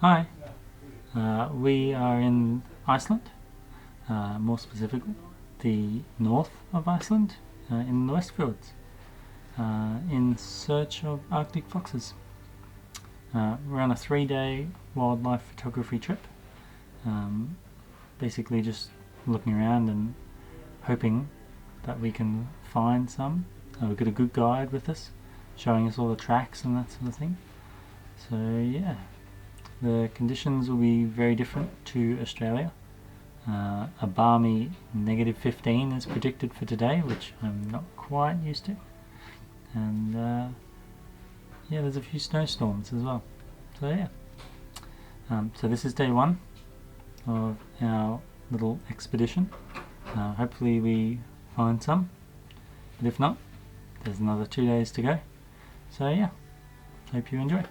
Hi, we are in Iceland, more specifically the north of Iceland, in the Westfjords, in search of Arctic foxes. We're on a 3-day wildlife photography trip, basically just looking around and hoping that we can find some. We've got a good guide with us, showing us all the tracks and that sort of thing. So yeah, the conditions will be very different to Australia. A balmy -15 is predicted for today, which I'm not quite used to. And yeah, there's a few snowstorms as well. So yeah. So this is day 1 of our little expedition. Hopefully we find some, but if not, there's another 2 days to go. So yeah, hope you enjoy.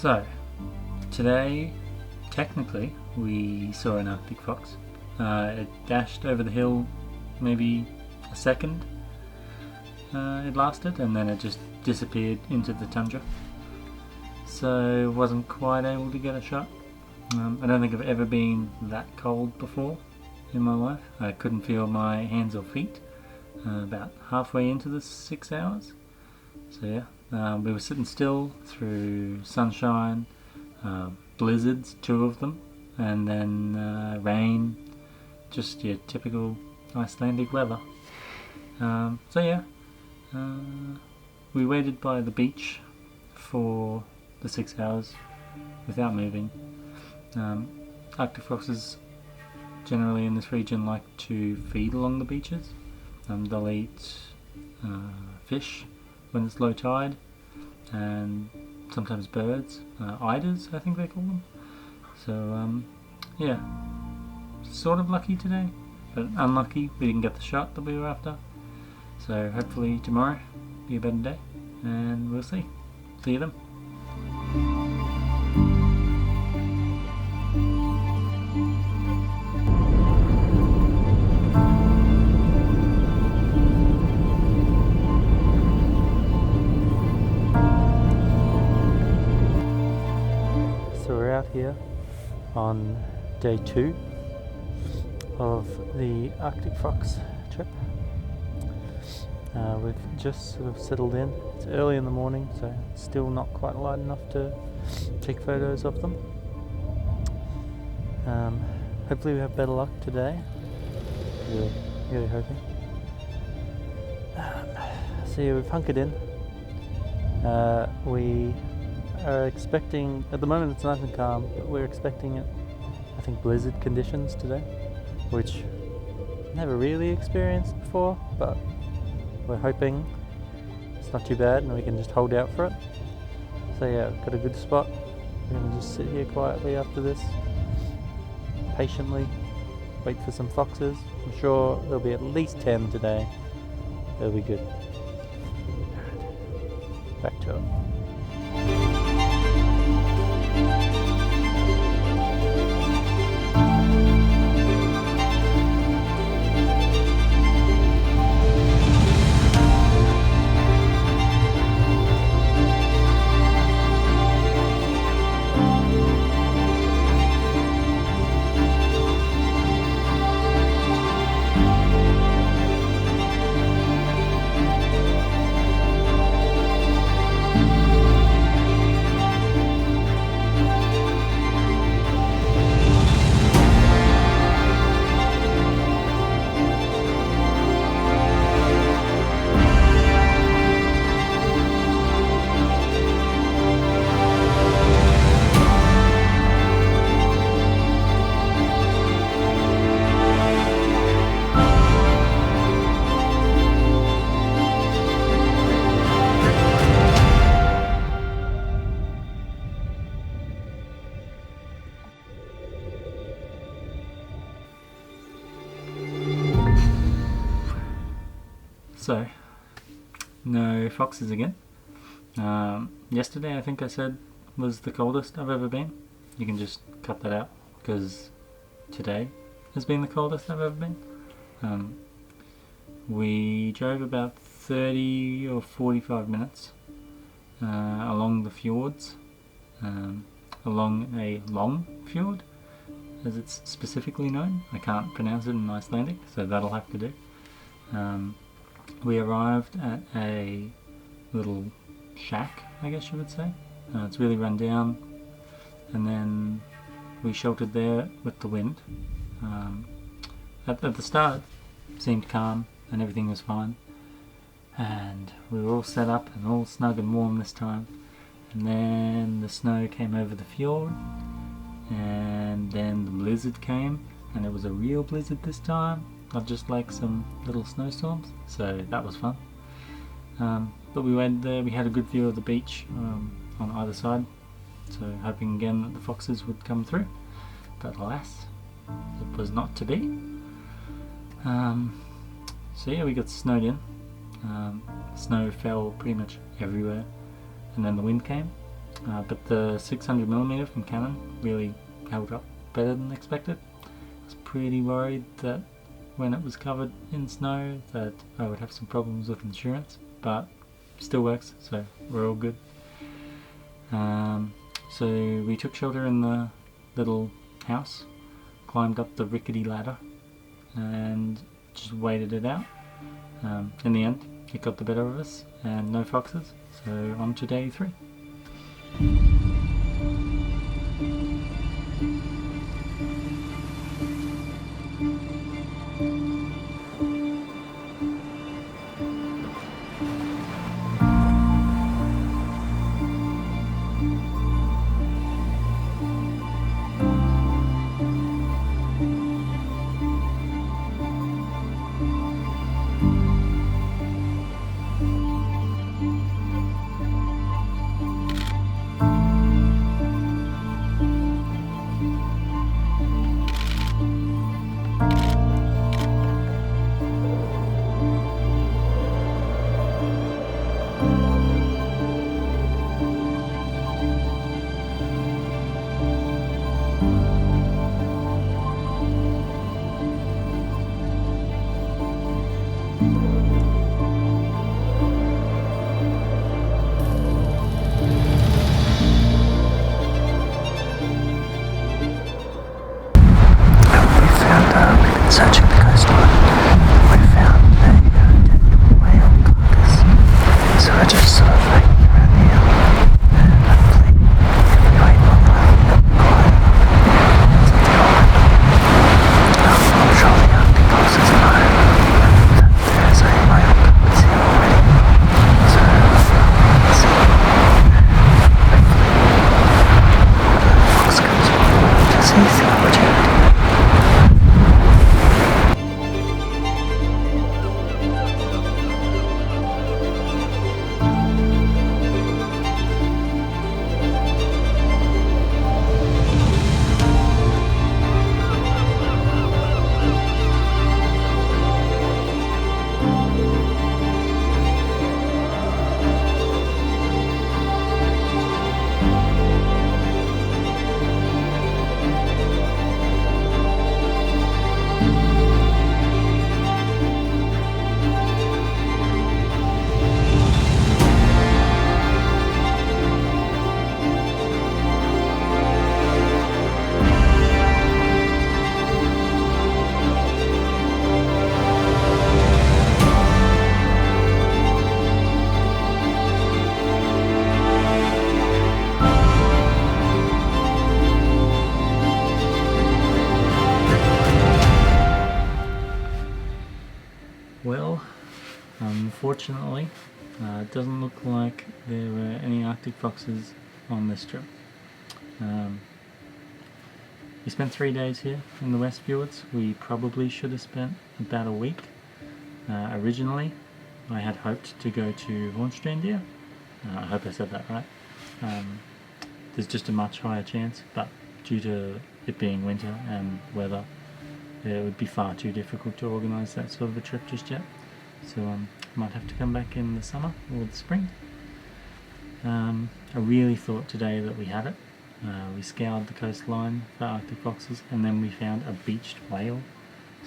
So, today, technically, we saw an Arctic fox. It dashed over the hill maybe a second it lasted, and then it just disappeared into the tundra. So, wasn't quite able to get a shot. I don't think I've ever been that cold before in my life. I couldn't feel my hands or feet about halfway into the 6 hours. So yeah. We were sitting still through sunshine, blizzards, 2 of them, and then rain, just your typical Icelandic weather. So yeah, we waited by the beach for the 6 hours without moving. Arctic foxes generally in this region like to feed along the beaches. They'll eat fish when it's low tide, and sometimes birds, eiders I think they call them. So yeah, sort of lucky today, but unlucky we didn't get the shot that we were after. So hopefully tomorrow be a better day, and we'll see. See you then. Here on day 2 of the Arctic fox trip. We've just sort of settled in. It's early in the morning, so it's still not quite light enough to take photos of them. Hopefully we have better luck today. Really hoping. So yeah, we've hunkered in. We are expecting, at the moment it's nice and calm, but we're expecting, I think, blizzard conditions today, which never really experienced before, but we're hoping it's not too bad and we can just hold out for it. So yeah, we've got a good spot. We're going to just sit here quietly after this, patiently wait for some foxes. I'm sure there'll be at least 10 today. They'll be good. Alright, back to it. So, no foxes again. Yesterday I think I said was the coldest I've ever been. You can just cut that out because today has been the coldest I've ever been. We drove about 30 or 45 minutes along the fjords, along a long fjord as it's specifically known. I can't pronounce it in Icelandic, so that'll have to do. We arrived at a little shack, I guess you would say. It's really run down, and then we sheltered there with the wind. At the start it seemed calm and everything was fine, and we were all set up and all snug and warm this time, and then the snow came over the fjord, and then the blizzard came, and it was a real blizzard this time, not just like some little snowstorms, so that was fun. But we went there, we had a good view of the beach on either side, so hoping again that the foxes would come through, but alas, it was not to be. So yeah, we got snowed in. Snow fell pretty much everywhere, and then the wind came, but the 600mm from Canon really held up better than expected. I was pretty worried that when it was covered in snow that I would have some problems with insurance, but still works, so we're all good. So we took shelter in the little house, climbed up the rickety ladder, and just waited it out. In the end, it got the better of us, and no foxes, so on to day 3. unfortunately, it doesn't look like there were any Arctic foxes on this trip. We spent 3 days here in the Westfjords. We probably should have spent about a week. Originally, I had hoped to go to Hornstrandir. I hope I said that right. There's just a much higher chance, but due to it being winter and weather, it would be far too difficult to organise that sort of a trip just yet. So I might have to come back in the summer or the spring. I really thought today that we had it. We scoured the coastline for Arctic foxes, and then we found a beached whale.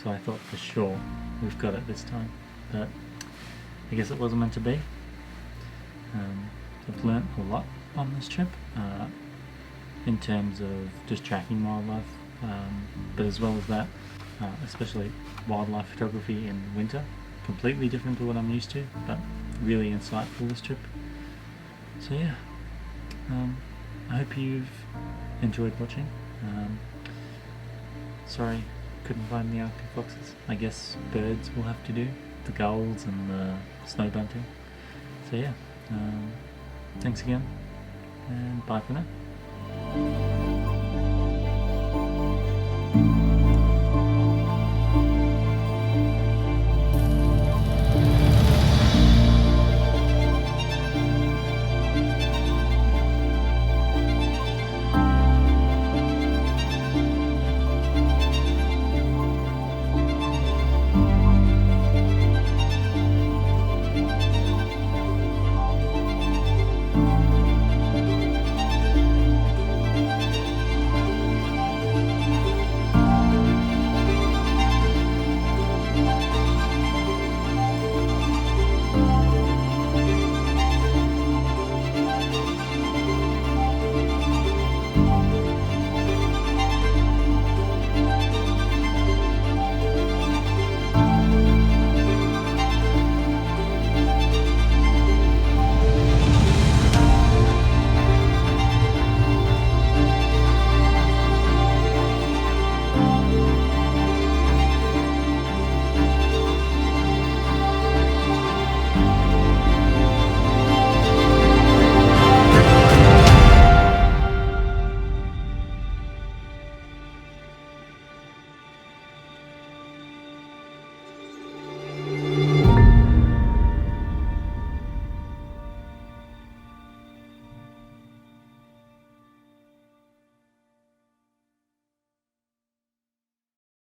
So I thought for sure we've got it this time, but I guess it wasn't meant to be. I've learnt a lot on this trip in terms of just tracking wildlife, but as well as that, especially wildlife photography in winter. Completely different to what I'm used to, but really insightful this trip. So yeah, I hope you've enjoyed watching. Sorry, couldn't find the Arctic foxes. I guess birds will have to do, the gulls and the snow bunting. So yeah, thanks again, and bye for now.